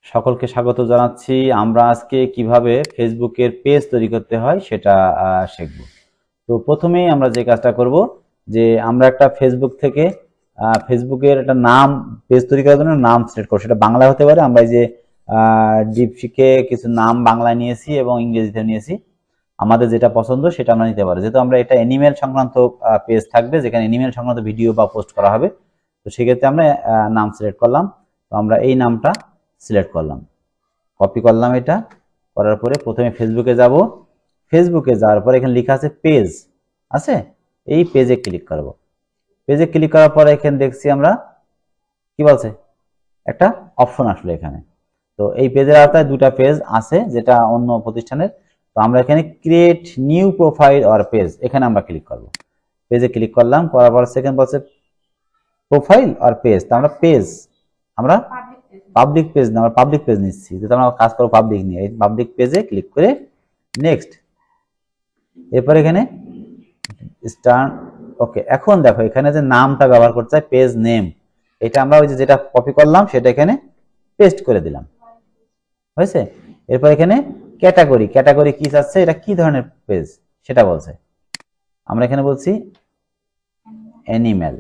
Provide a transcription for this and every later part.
সকলকে স্বাগত জানাচ্ছি। আমরা আজকে কিভাবে ফেসবুকের পেজ তৈরি করতে হয় সেটা শিখব। তো প্রথমেই আমরা যে কাজটা করব যে আমরা একটা ফেসবুক থেকে ফেসবুকের একটা নাম, পেজ তৈরি করার জন্য নাম সিলেক্ট করব। সেটা বাংলা হতে পারে, আমরা এই যে ডিপসিকে কিছু নাম বাংলায় নিয়েছি এবং ইংরেজিতে নিয়েছি। আমাদের যেটা পছন্দ সেটা আমরা নিতে পারি। যেহেতু আমরা এটা অ্যানিমেল সংক্রান্ত পেজ থাকবে, যেখানে অ্যানিমেল সংক্রান্ত ভিডিও বা পোস্ট করা হবে, তো সেক্ষেত্রে আমরা নাম সিলেক্ট করলাম। তো আমরা এই নামটা সিলেক্ট করলাম, কপি করলাম। এটা করার পরে প্রথমে ফেসবুকে যাব। ফেসবুকে যাওয়ার পরে এখানে লেখা আছে পেজ আছে, এই পেজে ক্লিক করব। পেজে ক্লিক করার পরে এখানে দেখছি আমরা কি বলছে, একটা অপশন আসলো এখানে। তো এই পেজের আওতায় দুটা পেজ আছে, যেটা অন্য প্রতিষ্ঠানের। তো আমরা এখানে create new profile or page, এখানে আমরা ক্লিক করব। পেজে ক্লিক করলাম, করার পর সেকেন্ড বলছে প্রোফাইল অর পেজ। তো আমরা পেজ, আমরা পাবলিক পেজ না, আমরা পাবলিক পেজ নিচ্ছি, যেটা আমরা কাজ করব পাবলিক নিয়ে। এই পাবলিক পেজে ক্লিক করে নেক্সট। এরপর এখানে স্টার্ট। ওকে, এখন দেখো এখানে যে নামটা ব্যবহার করতে হয় পেজ নেম, এটা আমরা ওই যে যেটা কপি করলাম সেটা এখানে পেস্ট করে দিলাম, হয়েছে। এরপর এখানে ক্যাটাগরি, ক্যাটাগরি কি চাচ্ছে, এটা কি ধরনের পেজ সেটা বলছে। আমরা এখানে বলছি অ্যানিম্যাল,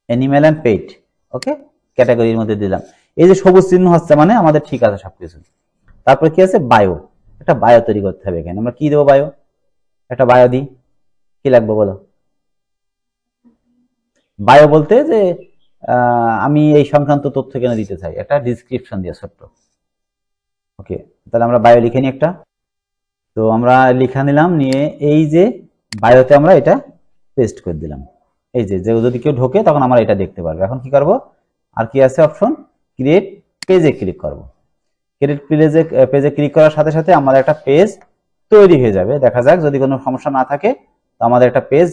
অ্যানিম্যাল অ্যান্ড পেট। ওকে, ক্যাটাগরির মধ্যে দিলাম। এই যে সবুজ চিহ্ন হচ্ছে মানে আমাদের ঠিক আছে সবকিছু। তারপরে কি আছে, বায়ো, একটা বায়ো তৈরি করতে হবে। এখানে আমরা কি দেবো, বায়ো, একটা বায়ো দিই। কি লাগবে বলো? বায়ো বলতে যে আমি এই সংক্রান্ত তথ্য কেন দিতে চাই, একটা ডিসক্রিপশন দিয়ে ছোট্ট। ওকে, তাহলে আমরা বায়ো লিখে নিই একটা। তো আমরা লিখা নিলাম, নিয়ে এই যে বায়োতে আমরা এটা পেস্ট করে দিলাম। এই যে যদি কেউ ঢোকে তখন আমরা এটা দেখতে পারবো। এখন কি করব, আর কি আছে অপশন, ক্রিয়েট পেজে ক্লিক করব। ক্রিয়েট পেজে ক্লিক করার সাথে সাথে আমাদের একটা পেজ তৈরি হয়ে যাবে। দেখা যাক যদি কোনো সমস্যা না থাকে, তো আমাদের একটা পেজ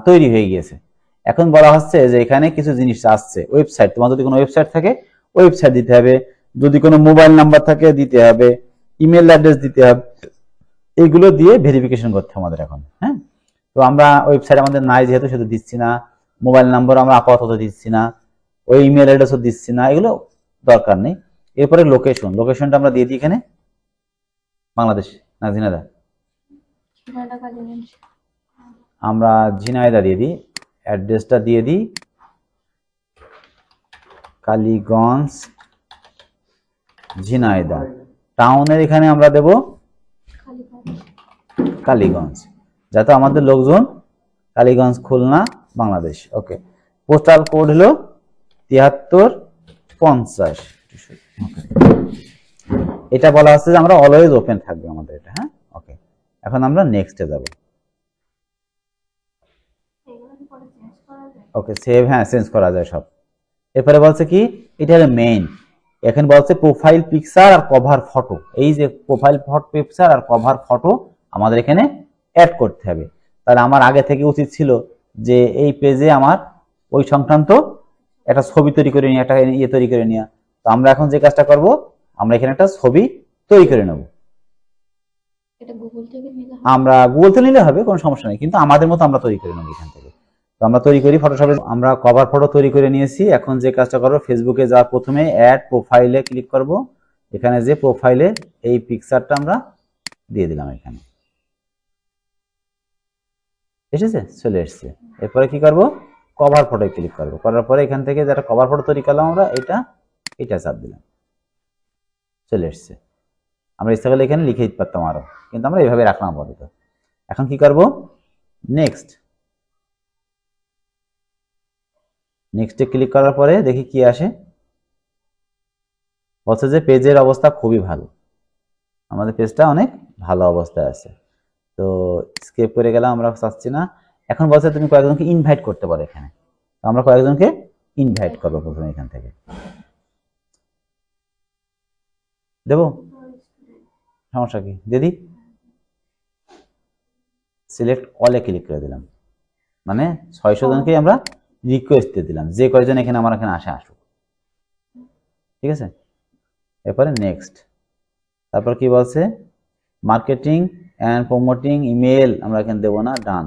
তৈরি হয়ে গিয়েছে। এখন বলা হচ্ছে যে এখানে কিছু জিনিস আসছে, ওয়েবসাইট। তোমার যদি কোনো ওয়েবসাইট থাকে ওয়েবসাইট দিতে হবে, যদি কোনো মোবাইল নাম্বার থাকে দিতে হবে, ইমেল অ্যাড্রেস দিতে হবে, এগুলো দিয়ে ভেরিফিকেশন করতে হবে আমাদের এখন। হ্যাঁ, তো আমরা ওয়েবসাইট আমাদের নাই যেহেতু সেটা দিচ্ছি না, মোবাইল নাম্বার আমরা আপাতত দিচ্ছি না, ওই ইমেল অ্যাড্রেসও দিচ্ছি না, এগুলো দরকার নেই। এরপরে লোকেশন, লোকেশনটা আমরা দিয়ে দিই এখানে বাংলাদেশ না ঝিনাইদহ, আমরা ঝিনাইদহ দিয়ে দিই। অ্যাড্রেসটা দিয়ে দিই কালীগঞ্জ ঝিনাইদহ। টাউনের এখানে আমরা দেব কালীগঞ্জ, যাতে আমাদের লোকজন কালীগঞ্জ খুলনা বাংলাদেশ। ওকে, পোস্টাল কোড হলো 7350। এটা বলা আছে যে আমরা অলওয়েজ ওপেন থাকবে আমাদের এটা। হ্যাঁ, ওকে, এখন আমরা নেক্সটে যাব। ওকে, সেভ, হ্যাঁ চেঞ্জ করা যায় সব। এরপরে বলছে কি, এটা হলো মেইন। এখানে বলছে প্রোফাইল পিকচার আর কভার ফটো। এই যে প্রোফাইল ফটো পিকচার আর কভার ফটো আমাদের এখানে অ্যাড করতে হবে। তাহলে আমার আগে থেকে উচিত ছিল যে এই পেজে আমার ওই সংক্রান্ত একটা ছবি তৈরি করে নিয়ে, একটা ইয়ে তৈরি করে নিয়ে। তো আমরা এখন যে কাজটা করব, আমরা এখানে একটা ছবি তৈরি করে নেব। আমরা গুগল থেকে নিলে হবে, কোনো সমস্যা নেই, কিন্তু আমাদের মতো আমরা তৈরি করে নেব এখান থেকে। তো আমরা তৈরি করি ফটোশপে। আমরা কভার ফটো তৈরি করে নিয়েছি। এখন যে কাজটা করবো, ফেসবুকে যাওয়ার প্রথমে অ্যাড প্রোফাইলে ক্লিক করব। এখানে যে প্রোফাইলে এই পিকচারটা আমরা দিয়ে দিলাম, এখানে এসেছে, চলে এসছে। এরপরে কি করব, কভার ফটোয় ক্লিক করব। করার পরে এখান থেকে যেটা কভার ফটো তৈরি করলাম আমরা, এটা চাপ দিলাম, চলে এসছে। আমরা ইচ্ছা করলে এখানে লিখে দিতে পারতাম আরো, কিন্তু আমরা এইভাবে রাখলাম আপাতত। এখন কি করব, নেক্সট। নেক্সটে ক্লিক করার পরে দেখি কি আসে। বলছে যে পেজের অবস্থা খুবই ভালো, আমাদের পেজটা অনেক ভালো অবস্থায় আছে। তো স্কেপ করে গেলাম, আমরা চাচ্ছি না। এখন বলছে তুমি কয়েকজনকে ইনভাইট করতে পারো এখানে। আমরা কয়েকজনকে ইনভাইট করবো প্রথমে এখান থেকে। দেব, সমস্যা কি, দিদি সিলেক্ট অলে ক্লিক করে দিলাম, মানে 600 জনকে আমরা রিকোয়েস্ট দিয়ে দিলাম, যে কয়েকজন এখানে আমার এখানে আসুক। ঠিক আছে, এরপরে নেক্সট। তারপর কি বলছে, মার্কেটিং অ্যান্ড প্রমোটিং ইমেল আমরা এখানে দেবো না, ডান।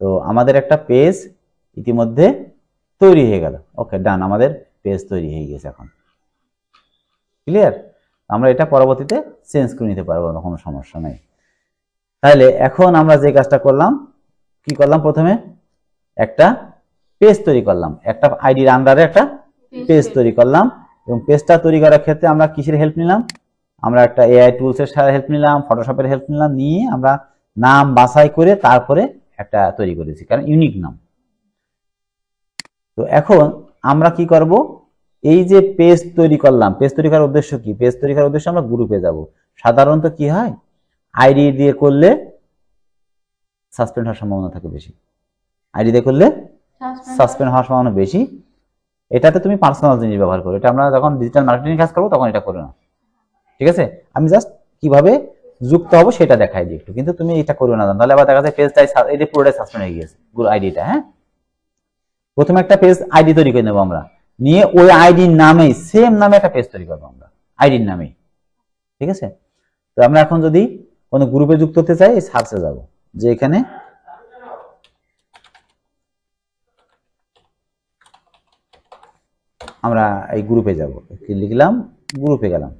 তো আমাদের একটা পেজ ইতিমধ্যে তৈরি হয়ে গেল। ওকে, ডান, আমাদের পেজ তৈরি হয়ে গেছে। এখন ক্লিয়ার? আমরা এটা পরবর্তীতে চেঞ্জ করে নিতে পারবো, কোনো সমস্যা নেই। তাহলে এখন আমরা যে কাজটা করলাম, কি করলাম, প্রথমে একটা পেজ তৈরি করলাম, একটা আইডির আন্ডারে একটা পেজ তৈরি করলাম, এবং পেজটা তৈরি করার ক্ষেত্রে আমরা কিসের হেল্প নিলাম? আমরা একটা এআই টুলসের হেল্প নিলাম, ফটোশপের হেল্প নিলাম, নিয়ে আমরা নাম বাছাই করে তারপরে একটা তৈরি করেছি, কারণ ইউনিক নাম। তো এখন আমরা কি করব, এই যে পেজ তৈরি করলাম, পেজ তৈরি করার উদ্দেশ্য কি? পেজ তৈরি করার উদ্দেশ্য আমরা গ্রুপে যাব। সাধারণত কি হয়, আইডি দিয়ে করলে সাসপেন্ড হওয়ার সম্ভাবনা থাকে বেশি। আইডি দিয়ে করলে সাসপেন্ড হওয়ার সম্ভাবনা বেশি। এটাতে তুমি পার্সোনাল জিনিস ব্যবহার করো, এটা আমরা যখন ডিজিটাল মার্কেটিং কাজ করবো তখন এটা করো না, ঠিক আছে? আমি জাস্ট কিভাবে যুক্ত হবো সেটা দেখাই দিই একটু, কিন্তু তুমি এটা করবে না, তাহলে আবার দেখা যায় পেজটাই এটা পুরোটাই সাসপেন্ড হয়ে গেছে, পুরো আইডিটা। হ্যাঁ, প্রথমে একটা পেজ আইডি তৈরি করে নেবো আমরা, নিয়ে ওই আইডির নামেই সেম নামে একটা পেজ তৈরি করবো আমরা, আইডির নামেই, ঠিক আছে? তো আমরা এখন যদি কোনো গ্রুপে যুক্ত হতে চাই, এই সার্চে যাব, যে এখানে আমরা এই গ্রুপে যাব, লিখলাম, গ্রুপে গেলাম,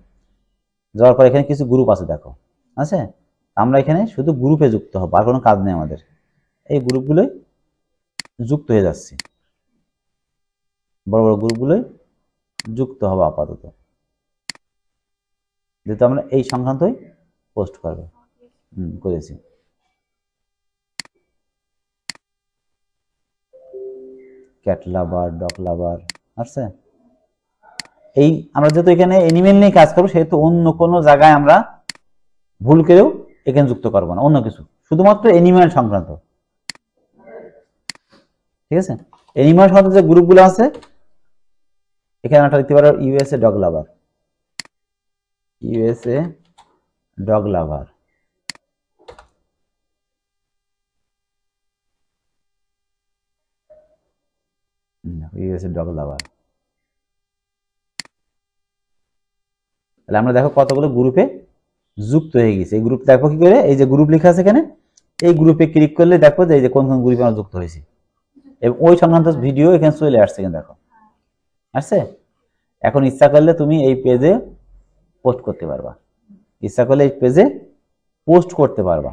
যাওয়ার পর এখানে কিছু গ্রুপ আছে, দেখো আছে, আমরা এখানে শুধু গ্রুপে যুক্ত হবো, আর কোনো কাজ নেই আমাদের। এই গ্রুপগুলোই যুক্ত হয়ে যাচ্ছি, বড় বড় গ্রুপগুলোই যুক্ত হবো আপাতত, যেহেতু আমরা এই সংক্রান্তই পোস্ট করবো। করেছি। ক্যাট লাভার, ডগ লাভার আছে। এই আমরা যেহেতু এখানে এনিমেল নিয়ে কাজ করবো, সেহেতু অন্য কোনো জায়গায় আমরা ভুল করেও এখানে যুক্ত করবো না, অন্য কিছু, শুধুমাত্র এনিমেল সংক্রান্ত, ঠিক আছে? এনিমেল সংক্রান্ত যে গ্রুপগুলো আছে, এখানে একটা লিখতে পারো ইউএসএ ডগ লাভার, ইউএসএ ডগ লাভার, ইউএসএ ডগ লাভার। তাহলে আমরা দেখো কতগুলো গ্রুপে যুক্ত হয়ে গেছে। এই গ্রুপ দেখো কি করে, এই যে গ্রুপ লেখা আছে এখানে, এই গ্রুপে ক্লিক করলে দেখো যে এই যে কোন কোন গ্রুপে আমরা যুক্ত হয়েছি, এবং ওই সংক্রান্ত ভিডিও এখানে চলে আসছে, এখানে দেখো আসছে। এখন ইচ্ছা করলে তুমি এই পেজে পোস্ট করতে পারবা, ইচ্ছা করলে এই পেজে পোস্ট করতে পারবা।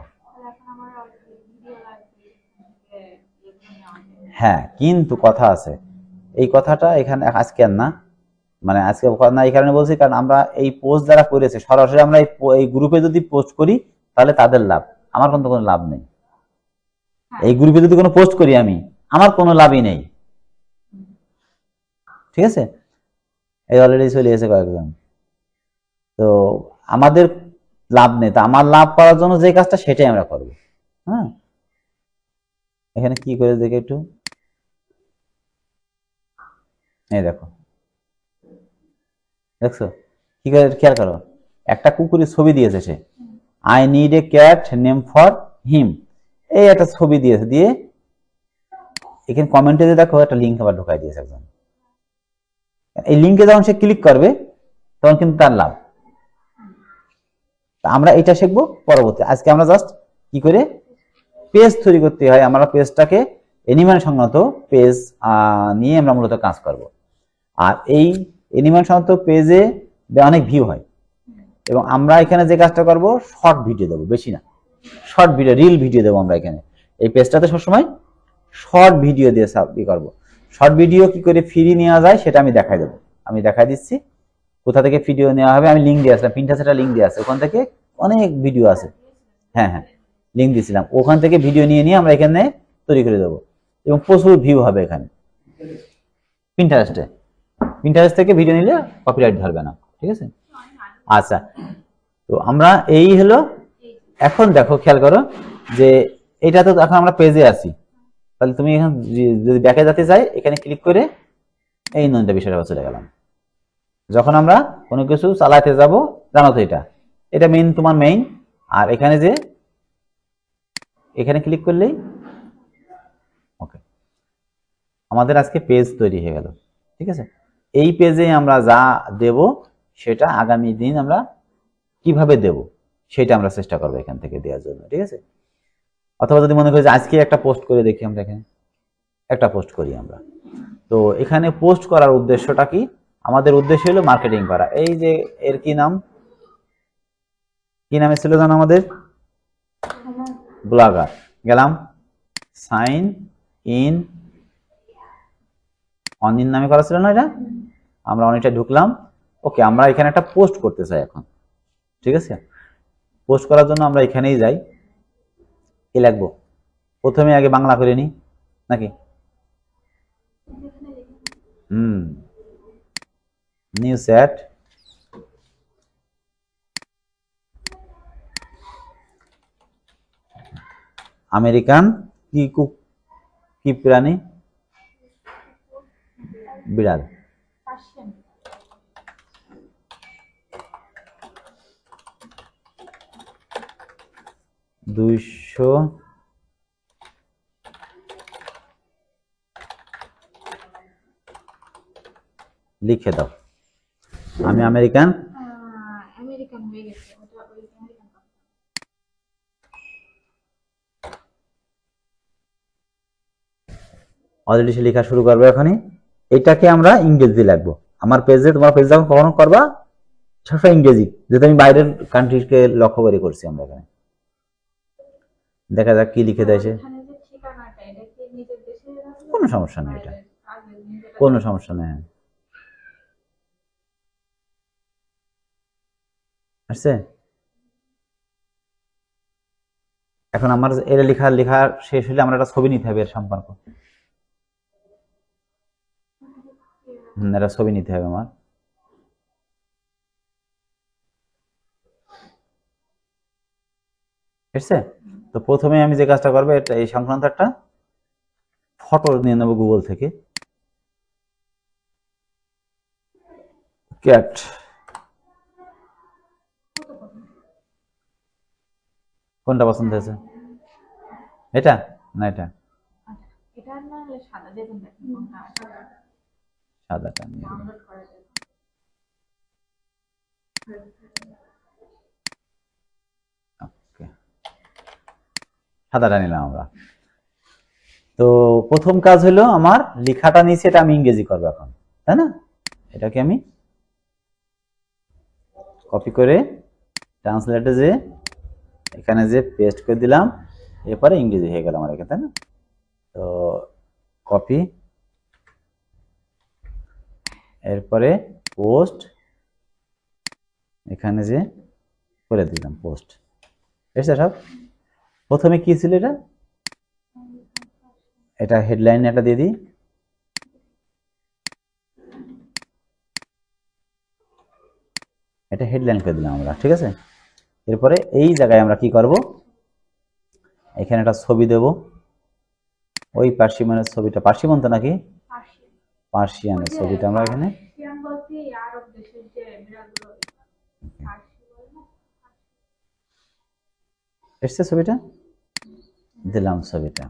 হ্যাঁ, কিন্তু কথা আছে, এই কথাটা এখানে আজকে আর না, মানে আজকে না এই কারণে বলছি, কারণ আমরা এই পোস্ট যারা করেছে সরাসরি আমরা এই গ্রুপে যদি পোস্ট করি তাহলে তাদের লাভ, আমার কিন্তু কোনো লাভ নেই। এই গ্রুপে যদি কোনো পোস্ট করি আমি, আমার কোনো লাভই নেই, ঠিক আছে? এই অলরেডি চলে এসেছে কয়েকজন, তো আমাদের লাভ নেই। তা আমার লাভ করার জন্য যে কাজটা সেটাই আমরা করবো। হ্যাঁ, এখানে কি করে দেখে একটু, এই দেখো, দেখছো কি করে, খেয়াল করো, একটা কুকুরের ছবি দিয়েছে সে, I need a cat name for him, এই একটা ছবি দিয়েছে, দিয়ে এখানে কমেন্টে দেখো একটা লিঙ্ক আবার ঢোকাই দিয়েছে একজন। এই লিঙ্কে যখন সে ক্লিক করবে তখন কিন্তু তার লাভ। আমরা এটা শিখবো পরবর্তী। আজকে আমরা জাস্ট কি করে পেজ তৈরি করতে হয়, আমরা পেজটাকে এনিমেল সংক্রান্ত পেজ নিয়ে আমরা মূলত কাজ করব। আর এই এনিমেল সংক্রান্ত পেজে অনেক ভিউ হয়, এবং আমরা এখানে যে কাজটা করব, শর্ট ভিডিও দেবো, বেশি না, শর্ট ভিডিও, রিল ভিডিও দেবো আমরা এখানে। এই পেজটাতে সবসময় শর্ট ভিডিও দিয়ে করবো। শর্ট ভিডিও কি করে ফ্রি নেওয়া যায় সেটা আমি দেখাই দেবো, আমি দেখাই দিচ্ছি কোথা থেকে ভিডিও নেওয়া হবে। আমি লিঙ্ক দিয়ে আসলাম, পিন্টারেস্টে একটা লিঙ্ক দিয়ে আছে, ওখান থেকে অনেক ভিডিও আছে। হ্যাঁ হ্যাঁ, লিঙ্ক দিয়েছিলাম, ওখান থেকে ভিডিও নিয়ে নিয়ে আমরা এখানে তৈরি করে দেবো, এবং প্রচুর ভিউ হবে এখানে পিন্টারেস্টে। পিন্টারেস্ট থেকে ভিডিও নিলে কপিরাইট ধরবে না, ঠিক আছে? আচ্ছা, তো আমরা এই হলো, এখন দেখো খেয়াল করো যে এটা তো এখন আমরা পেজে আছি, তাহলে তুমি এখন যদি ব্যাকে যেতে চাই, এখানে ক্লিক করে এই নয়টা বিষয়টা চলে গেলাম। যখন আমরা কোনো কিছু চালাতে যাব, জানো তো এটা মেইন, তোমার মেইন। আর এখানে যে এখানে ক্লিক করলেই ওকে, আমাদের আজকে পেজ তৈরি হয়ে গেল, ঠিক আছে? এই পেজে আমরা যা দেব সেটা আগামী দিন আমরা কিভাবে দেব সেটা আমরা চেষ্টা করবো এখান থেকে দেওয়ার জন্য, ঠিক আছে? অথবা যদি মনে করি যে আজকে একটা পোস্ট করে দেখি, আমরা এখানে একটা পোস্ট করি আমরা, তো এখানে পোস্ট করার উদ্দেশ্যটা কি? আমাদের উদ্দেশ্য হলো মার্কেটিং করা। এই যে এর কি নামে ছিল জানো আমাদের? ব্লগার। গেলাম সাইন ইন, অনইন নামে করা ছিল না এটা? আমরা অনেকটা ঢুকলাম। ওকে, আমরা এখানে একটা পোস্ট করতে চাই এখন, ঠিক আছে? পোস্ট করার জন্য আমরা এখানেই যাই। কি লিখবো? প্রথমে আগে বাংলা করে নি নাকি? নিউ চ্যাট, আমেরিকান কি প্রাণী? বিড়াল। দুইশো লিখে দাও। আমি আমেরিকান অলরেডি সে লেখা শুরু করবে এখনই। এটাকে আমরা ইংরেজি লিখবো। আমার পেজে, তোমার পেজ যখন কখনো করবা সবসময় ইংরেজি, যেহেতু আমি বাইরের কান্ট্রিকে লক্ষ্য করে করছি। আমরা এখানে দেখা যাক কি লিখে দেয় সে। কোনো সমস্যা নেই, এটা কোনো সমস্যা নেই। আসছে? এখন আমার এর লেখা শেষ হলে আমরা একটা ছবি নিতে হবে এর সম্পর্ক। একটা ছবি নিতে হবে আমার। এসছে? তো প্রথমে আমি যে কাজটা করবো, এটা এই সংক্রান্ত একটা ফটো নিয়ে নেবো গুগল থেকে। ক্যাট, কোনটা পছন্দ হয়েছে? এটা না এটা? সাদাটা নিয়ে সাদাটা নিলাম আমরা। তো প্রথম কাজ হলো আমার লেখাটা নিচে, এটা আমি ইংরেজি করবো এখন, তাই না? এটাকে আমি কপি করে ট্রান্সলেটে যে এখানে যে পেস্ট করে দিলাম, এরপরে ইংরেজি হয়ে গেল আমার এখানে, তাই না? তো কপি, এরপরে পোস্ট, এখানে যে করে দিলাম পোস্ট। এসছে সব? প্রথমে কি ছিল এটা? এটা হেডলাইন একটা দিয়ে দিই। এটা হেডলাইন করে দিলাম আমরা, ঠিক আছে? এরপরে এই জায়গায় আমরা কি করব, এখানে একটা ছবি দেব। ওই পার্সিয়ানের ছবিটা, পার্সিয়ান তো নাকি? পার্সিয়ানের ছবিটা আমরা এখানে এসছে, ছবিটা দিলাম ছবিটা।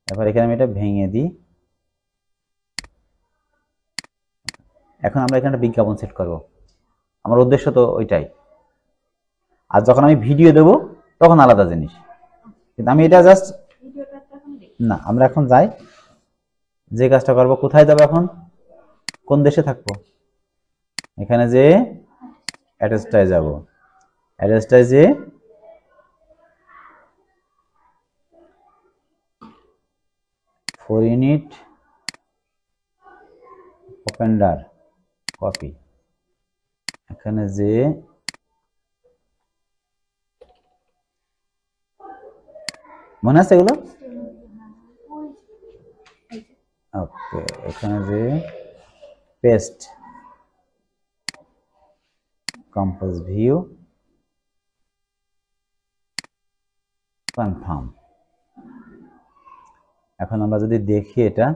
এবার এখানে আমি এটা ভেঙে দিই। এখন আমরা এখানে বিজ্ঞাপন সেট করব, আমার উদ্দেশ্য তো ওইটাই। আর যখন আমি ভিডিও দেব তখন আলাদা জিনিস, কিন্তু আমি এটা জাস্ট না। আমরা এখন যাই, যে কাজটা করবো, কোথায় যাবো এখন, কোন দেশে থাকবো, এখানে যে অ্যাড্রেসটায় যাব। অ্যাড্রেসটায় যে ফর ইউনিট ওপেন্ডার কপি, এখানে যে মনে আছে এগুলো? ওকে, এখানে যে পেস্ট কম্পোজ ভিউ কনফার্ম। এখন আমরা যদি দেখি এটা,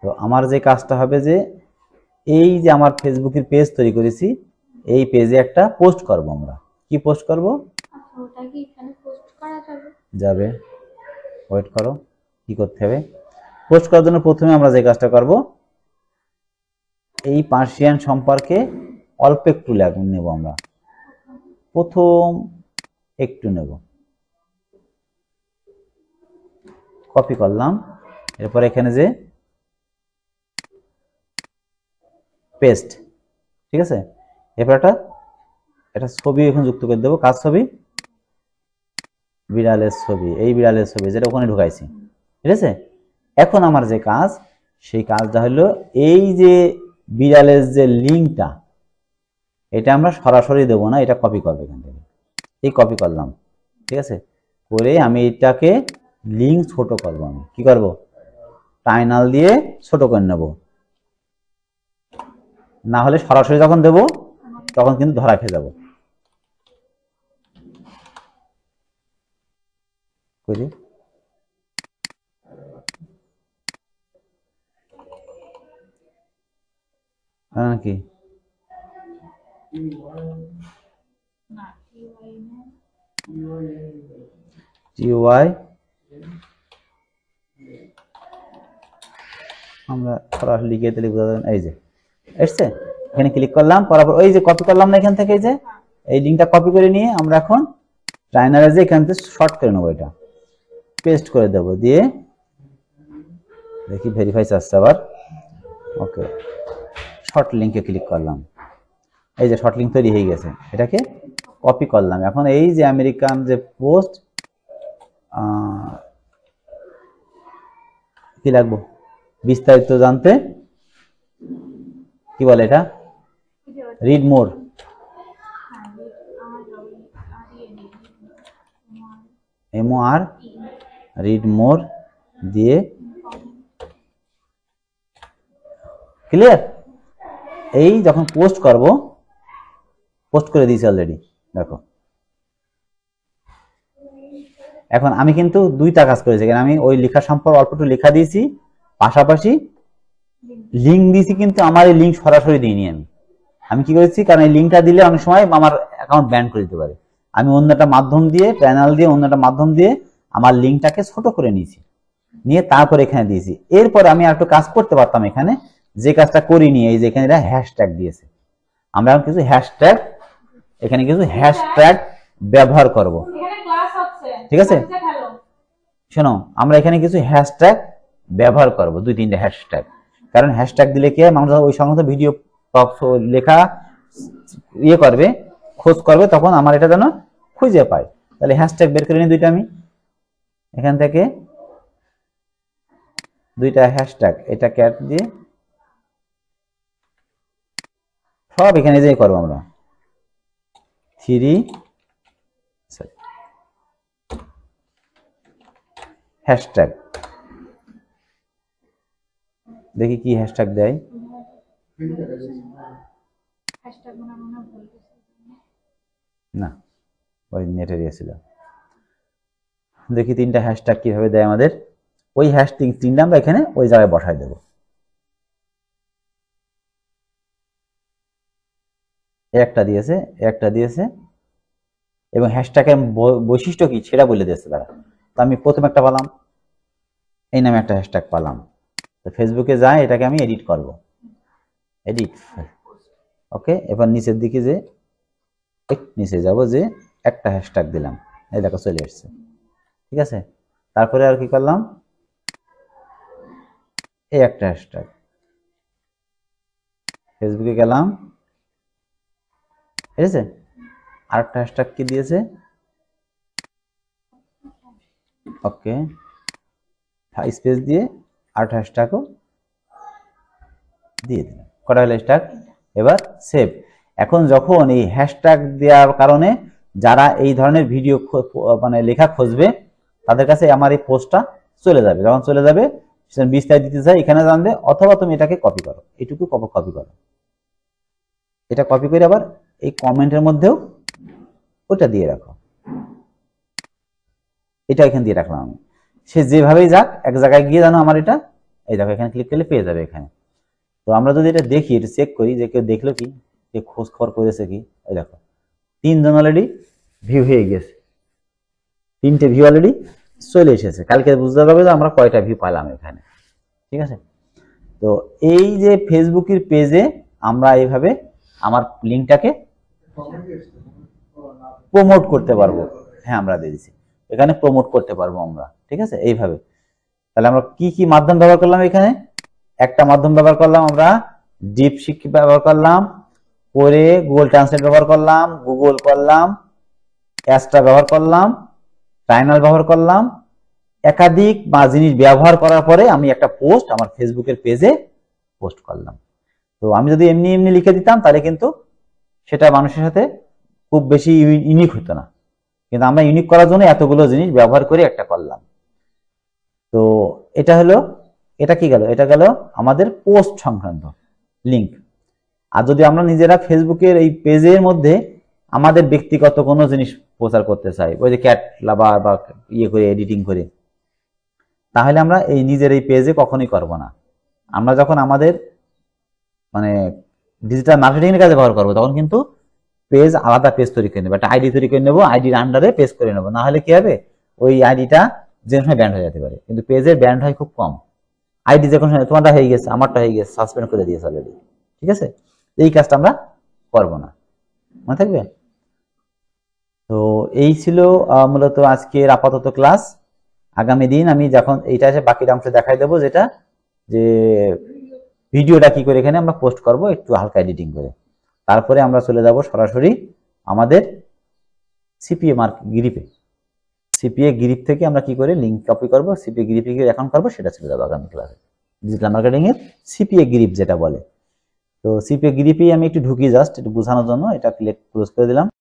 তো আমার যে কাজটা হবে যে এই যে আমার ফেসবুকের পেজ তৈরি করেছি, এই পেজে একটা পোস্ট করব। আমরা কি পোস্ট করব? যাবে, ওয়েট করো। কি করতে হবে? পোস্ট করার জন্য প্রথমে আমরা যে কাজটা করব, এই পার্সিয়ান সম্পর্কে অল্প একটু নেব। আমরা প্রথম একটু নেব, কপি করলাম। এরপর এখানে যে পেস্ট, ঠিক আছে। এরপর এটা ছবি এখন যুক্ত করে দেবো, কার ছবি, বিড়ালের ছবি, এই বিড়ালের ছবি যেটা ওখানে ঢুকাইছি, ঠিক আছে। এখন আমার যে কাজ, সেই কাজটা হলো এই যে বিড়ালের যে লিঙ্কটা, এটা আমরা সরাসরি দেবো না, এটা কপি করবো এখান থেকে, এই কপি করলাম, ঠিক আছে। করে আমি এটাকে লিঙ্ক ছোট করবো, আমি কি করব, টাইনাল দিয়ে ছোট করে নেব, না হলে সরাসরি যখন দেব তখন কিন্তু ধরা খেয়ে যাব। কি TY আমরা সরাসরি লিখে দিলে বোঝা যাবে। এই যে এসছে, এখানে ক্লিক করলাম, পরাবর ওই যে কপি করলাম না এখান থেকে, এই যে এই লিঙ্কটা কপি করে নিয়ে আমরা এখন টাইনারে যে এখান থেকে শর্ট করে নেবো, এটা পেস্ট করে দেব, দিয়ে দেখি ভেরিফাই চাচ্ছে আবার, ওকে শর্ট লিঙ্কে ক্লিক করলাম, এই যে শর্ট লিঙ্ক তৈরি হয়ে গেছে, এটাকে কপি করলাম। এখন এই যে আমেরিকান যে পোস্ট, কি লাগবো বিস্তারিত জানতে, কি বলে এটা, read more, MOR read more দিয়ে ক্লিয়ার। এই যখন পোস্ট করব, পোস্ট করে দিয়েছি অলরেডি, দেখো। এখন আমি কিন্তু দুইটা কাজ করেছি, কারণ আমি ওই লেখা সম্পর্কে অল্প একটু লেখা দিয়েছি, পাশাপাশি লিঙ্ক দিয়েছি, কিন্তু আমার এই লিঙ্ক সরাসরি দিইনি। আমি কি করেছি, কারণ এই লিঙ্কটা দিলে অনেক সময় আমার অ্যাকাউন্ট ব্যান করে দিতে পারে, আমি অন্য একটা মাধ্যম দিয়ে, প্যানেল দিয়ে, অন্য একটা মাধ্যম দিয়ে আমার লিঙ্কটাকে ছোট করে নিয়েছি, নিয়ে তারপর এখানে দিয়েছি। এরপরে আমি আর একটু কাজ করতে পারতাম এখানে, যে কাজটা করিনি, এই যে এখানে এটা হ্যাশট্যাগ দিয়েছে, আমরা এখন কিছু হ্যাশট্যাগ, এখানে কিছু হ্যাশট্যাগ ব্যবহার করব, ঠিক আছে। শোনো, আমরা এখানে কিছু হ্যাশট্যাগ ব্যবহার করব, 2-3টা হ্যাশট্যাগ, কারণ হ্যাশট্যাগ দিলে কি আমরা ওই সংক্রান্ত ভিডিও লেখা ইয়ে করবে, খোঁজ করবে, তখন আমার এটা যেন খুঁজে পায়। তাহলে হ্যাশট্যাগ বের করে নিই দুইটা, আমি এখান থেকে দুইটা হ্যাশট্যাগ, এটা ক্যাট দিয়ে সব এখানে যে করবো আমরা, 3 হ্যাশট্যাগ, দেখি কি হ্যাশট্যাগ দেয়, না ওই নেটের ছিল, দেখি 3টা হ্যাশট্যাগ কিভাবে দেয় আমাদের। ওই হ্যাশট্যাগ 3টা আমরা এখানে ওই জায়গায় বসাই দেব, একটা দিয়েছে, একটা দিয়েছে, এবং হ্যাশট্যাগের বৈশিষ্ট্য কি সেটা বলে দিয়েছে তারা। তো আমি প্রথম একটা পেলাম, এই নামে একটা হ্যাশট্যাগ পেলাম, তো ফেসবুকে যাই, এটাকে আমি এডিট করব, এডিট, ওকে। এবার নিচের দিকে যে নিচে যাব, যে একটা হ্যাশট্যাগ দিলাম, এই দেখো চলে আসছে, ঠিক আছে। তারপরে আর কি করলাম, এই একটা হ্যাশট্যাগ, ফেসবুকে গেলাম, ঠিক আছে। আরেকটা হ্যাশট্যাগ কি দিয়েছে, ওকে, স্পেস দিয়ে আরেকটা হ্যাশট্যাগও দিয়ে দিলাম, কটা হলো হ্যাশট্যাগ। এবার সেভ। এখন যখন এই হ্যাশট্যাগ দেওয়ার কারণে যারা এই ধরনের ভিডিও মানে লেখা খুঁজবে, তাদের কাছে আমার এই পোস্টটা চলে যাবে, যখন চলে যাবে বিস্তারিত দিতে চাই এখানে জানবে, অথবা তুমি এটাকে কপি করো, এটুকু কপি করো, এটা কপি করে আবার এই কমেন্টের মধ্যেও ওটা দিয়ে রাখো, এটা এখানে দিয়ে রাখলাম আমি। সে যেভাবেই যাক, এক জায়গায় গিয়ে জানো আমার এটা, এই দেখো এখানে ক্লিক করলে পেয়ে যাবে এখানে। তো আমরা যদি এটা দেখি, এটা চেক করি যে কেউ দেখলো কি, কে খোঁজ খবর করেছে কি, এই দেখো 3 জন অলরেডি ভিউ হয়ে গেছে, 3টে ভিউ অলরেডি চলে এসেছে। কালকে বুঝতে পারবে যে আমরা কয়টা ভিউ পাইলাম এখানে, ঠিক আছে। তো এই যে ফেসবুকের পেজে আমরা এইভাবে আমার লিঙ্কটাকে প্রমোট করতে পারবো, হ্যাঁ আমরা দিয়েছি, এখানে প্রমোট করতে পারবো আমরা, ঠিক আছে, এইভাবে। তাহলে আমরা কি কি মাধ্যম ব্যবহার করলাম, এখানে একটা মাধ্যম ব্যবহার করলাম আমরা ডিপসিক ব্যবহার করলাম, করে গুগল ট্রান্সলেট ব্যবহার করলাম, গুগল করলাম, অ্যাস্ট্রা ব্যবহার করলাম, টাইনাল ব্যবহার করলাম, একাধিক জিনিস ব্যবহার করার পরে আমি একটা পোস্ট আমার ফেসবুকের পেজে পোস্ট করলাম। তো আমি যদি এমনি এমনি লিখে দিতাম তাহলে কিন্তু সেটা মানুষের সাথে খুব বেশি ইউনিক হতো না, কিন্তু আমরা ইউনিক করার জন্য এতগুলো জিনিস ব্যবহার করে একটা করলাম। তো এটা হলো, এটা কি গেল, এটা গেল আমাদের পোস্ট সংক্রান্ত লিঙ্ক। আর যদি আমরা নিজেরা ফেসবুকের এই পেজের মধ্যে আমাদের ব্যক্তিগত কোনো জিনিস প্রচার করতে চাই, ওই যে ক্যাট লাভার বা ইয়ে করে এডিটিং করে, তাহলে আমরা এই নিজের এই পেজে কখনোই করব না। আমরা যখন আমাদের মানে ডিজিটাল মার্কেটিং এর কাজে ব্যবহার করবো তখন কিন্তু পেজ, আলাদা পেজ তৈরি করে নেবো, একটা আইডি তৈরি করে নেবো, আইডির আন্ডারে পেজ করে নেবো। না হলে কি হবে, ওই আইডিটা যে কোনো সময় ব্যান্ড হয়ে যেতে পারে, কিন্তু পেজের ব্যান্ড হয় খুব কম। আইডি যে কোনো সময় তোমারটা হয়ে গেছে, আমারটা হয়ে গেছে, সাসপেন্ড করে দিয়েছে অলরেডি, ঠিক আছে? এই কাজটা আমরা করবো না, মনে থাকবে। তো এই ছিল মূলত আজকের আপাতত ক্লাস। আগামী দিন আমি যখন এইটা এসে বাকিটা অংশ দেখাই দেবো, যেটা যে ভিডিওটা কি করে এখানে আমরা পোস্ট করব একটু হালকা এডিটিং করে। তারপরে আমরা চলে যাব সরাসরি আমাদের সিপিএ গ্রিপে। সিপিএ গ্রিপ থেকে আমরা কি করে লিঙ্ক কপি করব, সিপিএ গ্রিপে গিয়ে অ্যাকাউন্ট করবো, সেটা চলে যাবো আগামী ক্লাসে। ডিজিটাল মার্কেটিং এর সিপিএ গ্রিপ যেটা বলে। তো সিপিএ গ্রিপেই আমি একটু ঢুকি জাস্ট একটু বোঝানোর জন্য, এটা ক্লিক ক্লোজ করে দিলাম।